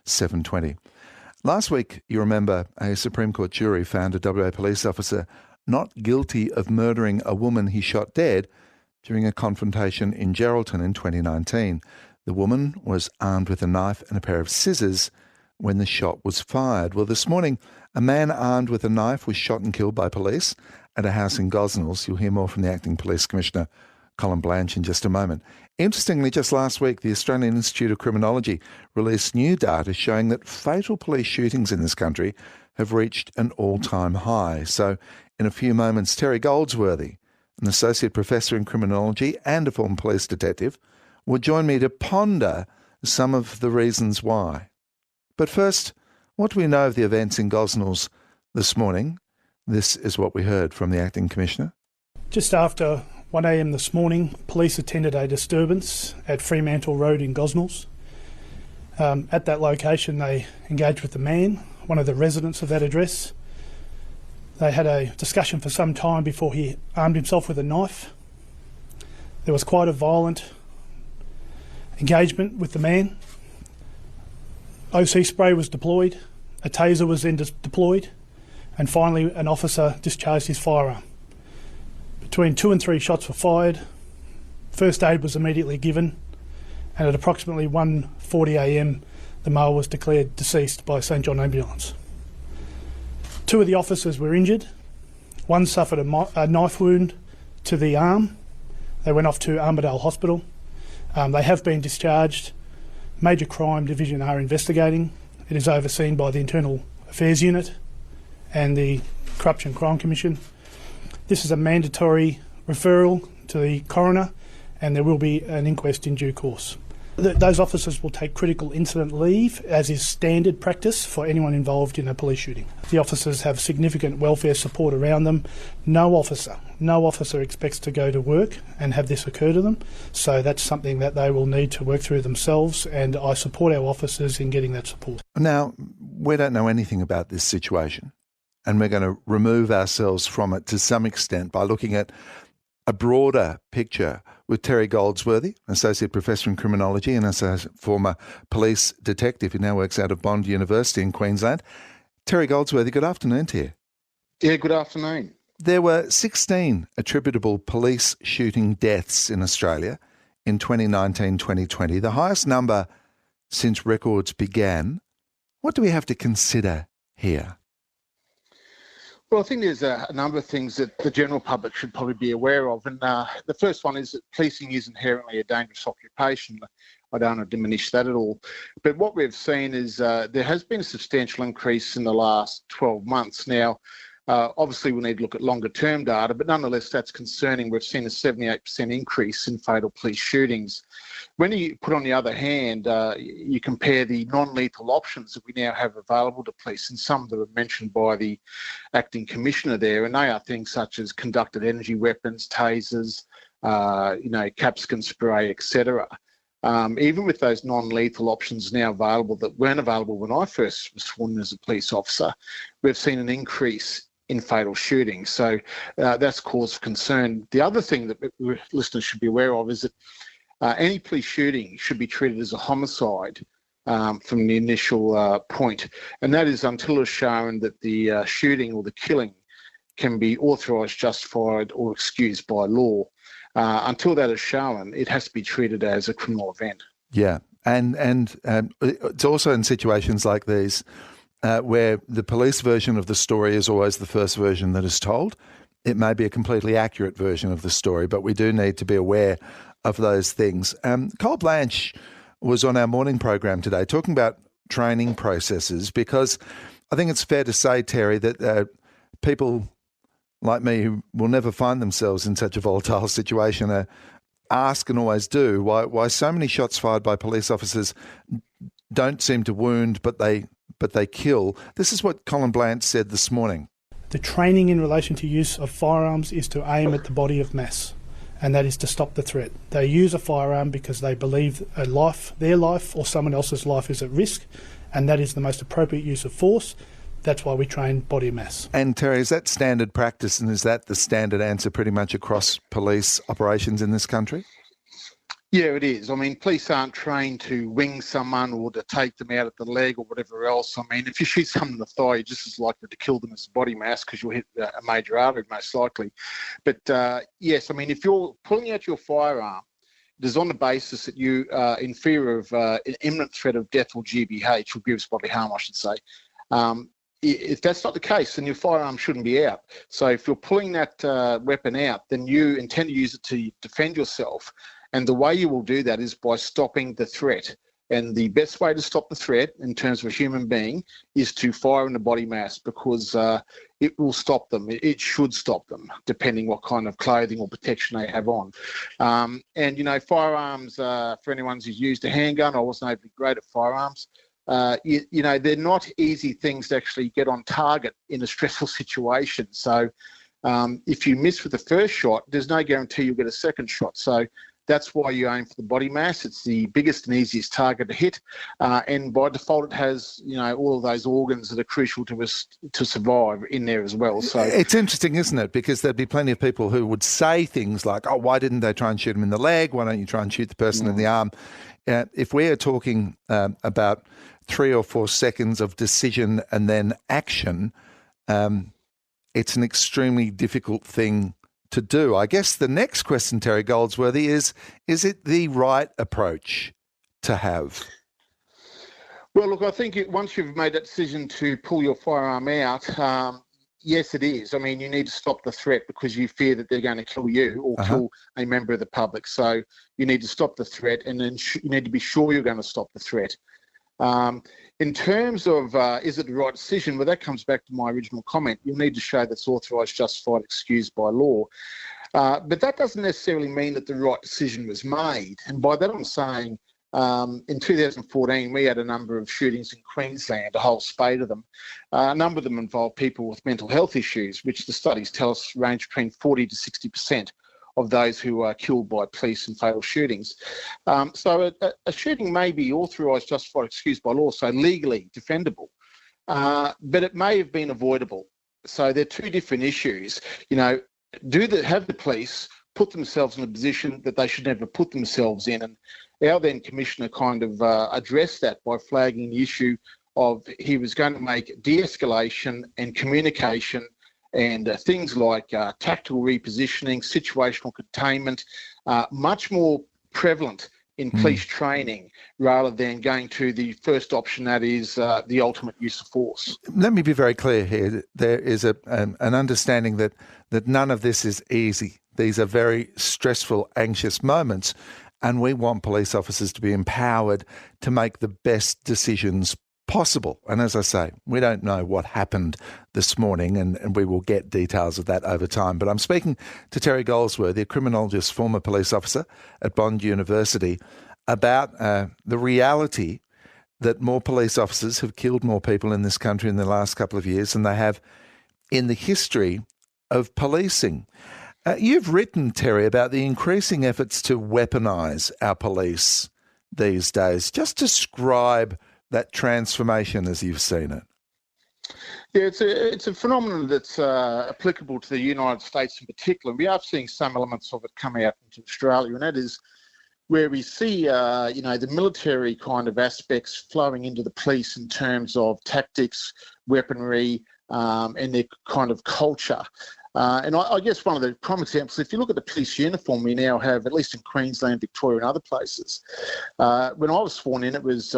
7:20. Last week, you remember, a Supreme Court jury found a WA police officer not guilty of murdering a woman he shot dead during a confrontation in Geraldton in 2019. The woman was armed with a knife and a pair of scissors when the shot was fired. Well, this morning, a man armed with a knife was shot and killed by police at a house in Gosnells. You'll hear more from the Acting Police Commissioner, Colin Blanche, in just a moment. Interestingly, just last week, the Australian Institute of Criminology released new data showing that fatal police shootings in this country have reached an all-time high. So, in a few moments, Terry Goldsworthy, an associate professor in criminology and a former police detective, will join me to ponder some of the reasons why. But first, what do we know of the events in Gosnells this morning? This is what we heard from the Acting Commissioner. Just after 1 a.m. this morning, police attended a disturbance at Fremantle Road in Gosnells. At that location, they engaged with the man, one of the residents of that address. They had a discussion for some time before he armed himself with a knife. There was quite a violent engagement with the man. OC spray was deployed, a taser was then deployed, and finally an officer discharged his firearm. Between 2 and 3 shots were fired. First aid was immediately given, and at approximately 1:40 a.m, the male was declared deceased by St John Ambulance. 2 of the officers were injured. One suffered a knife wound to the arm. They went off to Armidale Hospital. They have been discharged. Major Crime Division are investigating. It is overseen by the Internal Affairs Unit and the Corruption Crime Commission. This is a mandatory referral to the coroner, and there will be an inquest in due course. Those officers will take critical incident leave, as is standard practice for anyone involved in a police shooting. The officers have significant welfare support around them. No officer expects to go to work and have this occur to them, so that's something that they will need to work through themselves, and I support our officers in getting that support. Now, we don't know anything about this situation, and we're going to remove ourselves from it to some extent by looking at a broader picture with Terry Goldsworthy, Associate Professor in Criminology and as a former police detective who now works out of Bond University in Queensland. Terry Goldsworthy, good afternoon to you. Yeah, good afternoon. There were 16 attributable police shooting deaths in Australia in 2019-2020, the highest number since records began. What do we have to consider here? Well, I think there's a number of things that the general public should probably be aware of. And the first one is that policing is inherently a dangerous occupation. I don't want to diminish that at all. But what we've seen is there has been a substantial increase in the last 12 months. Now, obviously, we need to look at longer-term data, but nonetheless, that's concerning. We've seen a 78% increase in fatal police shootings. When you put on the other hand, you compare the non-lethal options that we now have available to police, and some that were mentioned by the Acting Commissioner there, and they are things such as conducted energy weapons, tasers, capsicum spray, etc. Even with those non-lethal options now available that weren't available when I first was sworn in as a police officer, we've seen an increase in fatal shootings. So that's cause for concern. The other thing that listeners should be aware of is that any police shooting should be treated as a homicide from the initial point, and that is until it's shown that the shooting or the killing can be authorised, justified or excused by law. Until that is shown, it has to be treated as a criminal event. Yeah, and it's also in situations like these where the police version of the story is always the first version that is told. It may be a completely accurate version of the story, but we do need to be aware of those things. Cole Blanche was on our morning program today talking about training processes, because I think it's fair to say, Terry, that people like me who will never find themselves in such a volatile situation ask, and always do, why so many shots fired by police officers don't seem to wound, but they kill. This is what Colin Blanche said this morning. The training in relation to use of firearms is to aim at the body of mass, and that is to stop the threat. They use a firearm because they believe their life or someone else's life is at risk, and that is the most appropriate use of force. That's why we train body mass. And Terry, is that standard practice, and is that the standard answer pretty much across police operations in this country? Yeah, it is. I mean, police aren't trained to wing someone or to take them out at the leg or whatever else. I mean, if you shoot someone in the thigh, you're just as likely to kill them as a body mass because you'll hit a major artery most likely. But yes, I mean, if you're pulling out your firearm, it is on the basis that you are in fear of an imminent threat of death or GBH, or grievous bodily harm, I should say. If that's not the case, then your firearm shouldn't be out. So if you're pulling that weapon out, then you intend to use it to defend yourself. And the way you will do that is by stopping the threat. And the best way to stop the threat in terms of a human being is to fire in the body mass, because it will stop them. It should stop them, depending what kind of clothing or protection they have on. And, you know, firearms, for anyone who's used a handgun, I wasn't overly great at firearms. You know, they're not easy things to actually get on target in a stressful situation. So if you miss with the first shot, there's no guarantee you'll get a second shot. So that's why you aim for the body mass. It's the biggest and easiest target to hit. And by default, it has, you know, all of those organs that are crucial to us to survive in there as well. So it's interesting, isn't it? Because there'd be plenty of people who would say things like, oh, why didn't they try and shoot him in the leg? Why don't you try and shoot the person in the arm? If we are talking about 3 or 4 seconds of decision and then action, it's an extremely difficult thing to do. I guess the next question, Terry Goldsworthy, is it the right approach to have? Well, look, I think once you've made that decision to pull your firearm out, yes, it is. I mean, you need to stop the threat because you fear that they're going to kill you or kill a member of the public. So you need to stop the threat, and then you need to be sure you're going to stop the threat. In terms of is it the right decision, well, that comes back to my original comment. You'll need to show that's authorised, justified, excused by law. But that doesn't necessarily mean that the right decision was made. And by that I'm saying in 2014, we had a number of shootings in Queensland, a whole spate of them. A number of them involved people with mental health issues, which the studies tell us range between 40 to 60% of those who are killed by police in fatal shootings. So a shooting may be authorised, justified, excused by law, so legally defendable, but it may have been avoidable. So they're two different issues. You know, have the police put themselves in a position that they should never put themselves in? And our then commissioner kind of addressed that by flagging the issue of he was going to make de-escalation and communication and things like tactical repositioning, situational containment, much more prevalent in police training rather than going to the first option, that is the ultimate use of force. Let me be very clear here. There is an understanding that none of this is easy. These are very stressful, anxious moments, and we want police officers to be empowered to make the best decisions possible. And as I say, we don't know what happened this morning, and we will get details of that over time. But I'm speaking to Terry Goldsworthy, a criminologist, former police officer at Bond University, about the reality that more police officers have killed more people in this country in the last couple of years than they have in the history of policing. You've written, Terry, about the increasing efforts to weaponise our police these days. Just describe that transformation as you've seen it. Yeah, it's a phenomenon that's applicable to the United States in particular. We are seeing some elements of it come out into Australia, and that is where we see, the military kind of aspects flowing into the police in terms of tactics, weaponry, and their kind of culture. And I guess one of the prime examples, if you look at the police uniform we now have, at least in Queensland, Victoria and other places, when I was sworn in, it was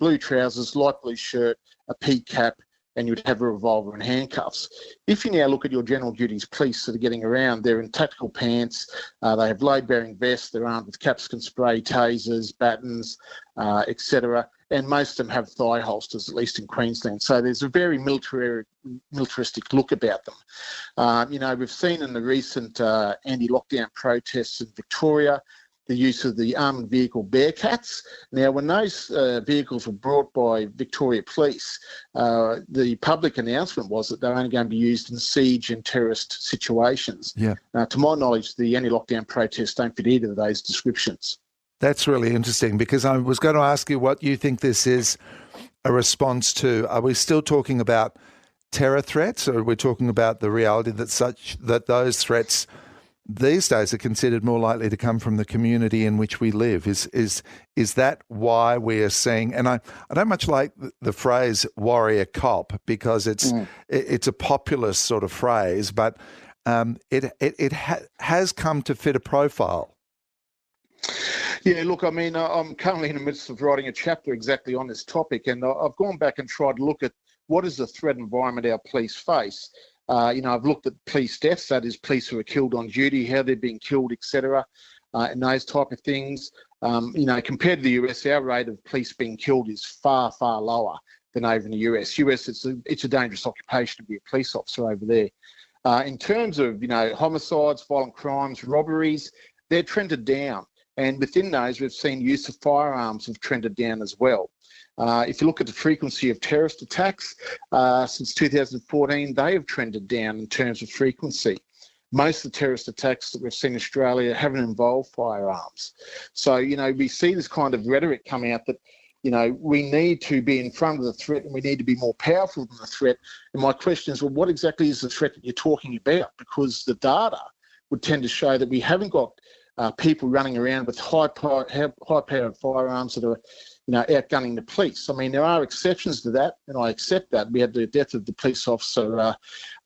blue trousers, light blue shirt, a pea cap, and you'd have a revolver and handcuffs. If you now look at your general duties police that are getting around, they're in tactical pants, they have load-bearing vests, they're armed with capsicum spray, tasers, batons, etc., and most of them have thigh holsters, at least in Queensland. So there's a very militaristic look about them. We've seen in the recent anti-lockdown protests in Victoria the use of the armoured vehicle Bearcats. Now, when those vehicles were brought by Victoria Police, the public announcement was that they're only going to be used in siege and terrorist situations. Yeah. To my knowledge, the anti-lockdown protests don't fit either of those descriptions. That's really interesting, because I was going to ask you what you think this is a response to. Are we still talking about terror threats, or are we talking about the reality that those threats these days are considered more likely to come from the community in which we live. Is that why we are seeing? And I don't much like the phrase "warrior cop" because it's a populist sort of phrase, but it has come to fit a profile. Yeah, look, I mean, I'm currently in the midst of writing a chapter exactly on this topic, and I've gone back and tried to look at what is the threat environment our police face. I've looked at police deaths, that is police who are killed on duty, how they're being killed, etc., and those type of things. Compared to the US, our rate of police being killed is far, far lower than over in the US. It's a dangerous occupation to be a police officer over there. In terms of, homicides, violent crimes, robberies, they're trended down. And within those, we've seen use of firearms have trended down as well. If you look at the frequency of terrorist attacks since 2014, they have trended down in terms of frequency. Most of the terrorist attacks that we've seen in Australia haven't involved firearms. So, we see this kind of rhetoric come out that, we need to be in front of the threat and we need to be more powerful than the threat. And my question is, well, what exactly is the threat that you're talking about? Because the data would tend to show that we haven't got people running around with high-powered firearms that are, outgunning the police. I mean, there are exceptions to that, and I accept that. We had the death of the police officer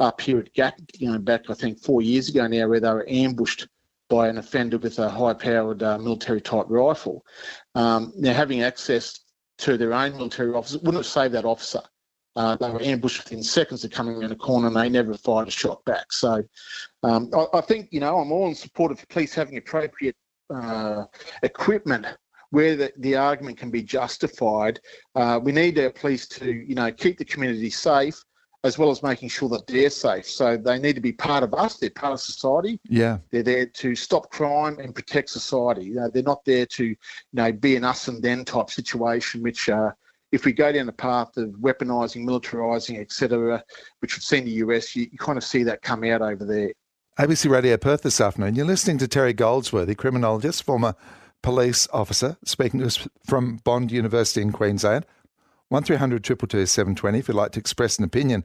up here at Gap, back, I think, 4 years ago now, where they were ambushed by an offender with a high-powered military-type rifle. Now, having access to their own military officers wouldn't have saved that officer. They were ambushed within seconds of coming around the corner and they never fired a shot back. So I think, I'm all in support of police having appropriate equipment where the argument can be justified. We need our police to, keep the community safe as well as making sure that they're safe. So they need to be part of us. They're part of society. Yeah. They're there to stop crime and protect society. They're not there to, be an us and them type situation, which if we go down the path of weaponising, militarising, etc., which we've seen in the US, you kind of see that come out over there. ABC Radio Perth this afternoon. You're listening to Terry Goldsworthy, criminologist, former police officer, speaking to us from Bond University in Queensland. 1300 222 720. If you'd like to express an opinion,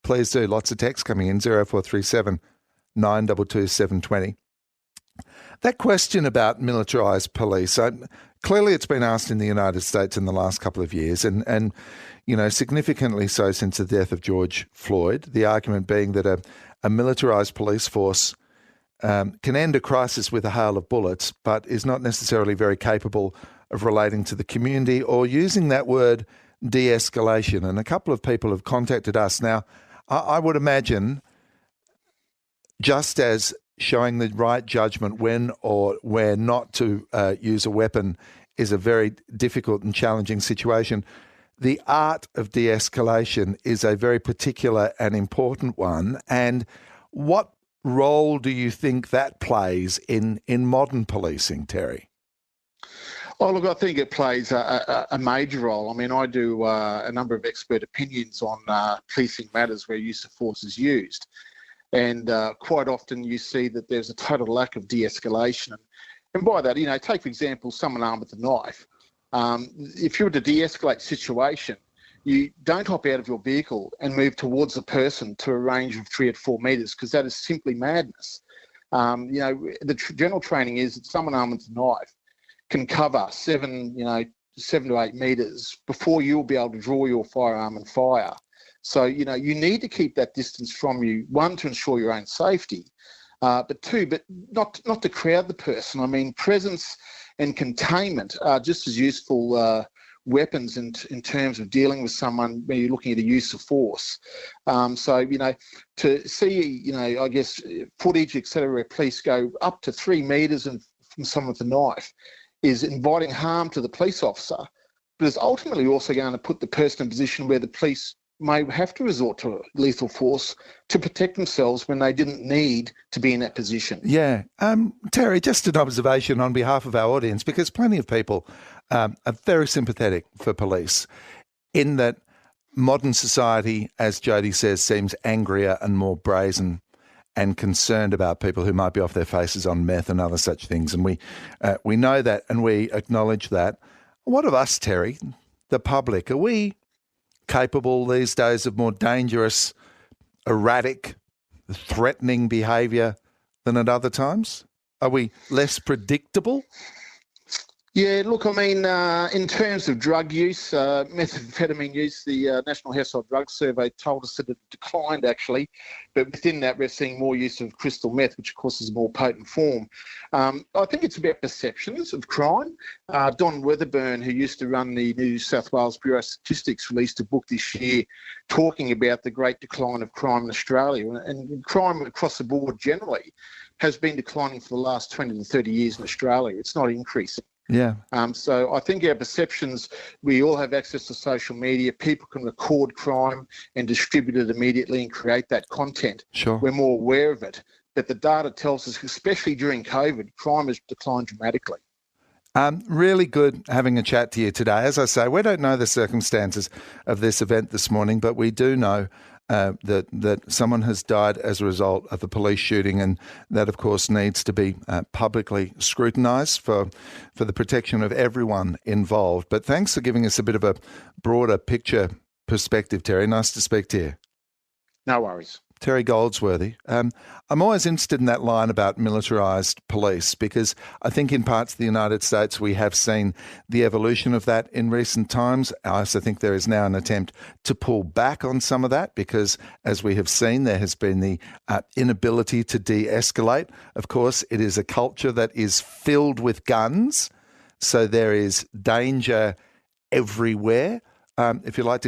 please do. Lots of text coming in, 0437 922 720. That question about militarised police, clearly it's been asked in the United States in the last couple of years and significantly so since the death of George Floyd, the argument being that a militarised police force can end a crisis with a hail of bullets, but is not necessarily very capable of relating to the community or using that word de-escalation. And a couple of people have contacted us. Now, I would imagine just as showing the right judgment when or where not to use a weapon is a very difficult and challenging situation, the art of de-escalation is a very particular and important one. And what role do you think that plays in modern policing, Terry? Oh, look, I think it plays a major role. I mean, I do a number of expert opinions on policing matters where use of force is used. And quite often you see that there's a total lack of de-escalation. And by that, take, for example, someone armed with a knife. If you were to de-escalate the situation, you don't hop out of your vehicle and move towards the person to a range of 3 or 4 metres, because that is simply madness. The general training is that someone armed with a knife can cover 7 to 8 metres before you'll be able to draw your firearm and fire. So, you need to keep that distance from you, one, to ensure your own safety, but two, but not to crowd the person. I mean, presence and containment are just as useful weapons in terms of dealing with someone when you're looking at the use of force. To see, I guess, footage, etc., where police go up to 3 metres from someone with a knife is inviting harm to the police officer, but is ultimately also going to put the person in a position where the police may have to resort to lethal force to protect themselves when they didn't need to be in that position. Yeah. Terry, just an observation on behalf of our audience, because plenty of people are very sympathetic for police in that modern society, as Jody says, seems angrier and more brazen and concerned about people who might be off their faces on meth and other such things. And we know that and we acknowledge that. What of us, Terry, the public? Are we capable these days of more dangerous, erratic, threatening behaviour than at other times? Are we less predictable? Yeah, look, I mean, in terms of drug use, methamphetamine use, the National Household Drug Survey told us that it declined, actually. But within that, we're seeing more use of crystal meth, which, of course, is a more potent form. I think it's about perceptions of crime. Don Weatherburn, who used to run the New South Wales Bureau of Statistics, released a book this year talking about the great decline of crime in Australia. And crime across the board generally has been declining for the last 20 to 30 years in Australia. It's not increasing. Yeah. So I think our perceptions, we all have access to social media. People can record crime and distribute it immediately and create that content. Sure. We're more aware of it. But the data tells us, especially during COVID, crime has declined dramatically. Really good having a chat to you today. As I say, we don't know the circumstances of this event this morning, but we do know that someone has died as a result of a police shooting, and that, of course, needs to be publicly scrutinised for the protection of everyone involved. But thanks for giving us a bit of a broader picture perspective, Terry. Nice to speak to you. No worries. Terry Goldsworthy. I'm always interested in that line about militarised police, because I think in parts of the United States we have seen the evolution of that in recent times. I also think there is now an attempt to pull back on some of that because, as we have seen, there has been the inability to de-escalate. Of course, it is a culture that is filled with guns, so there is danger everywhere. If you'd like to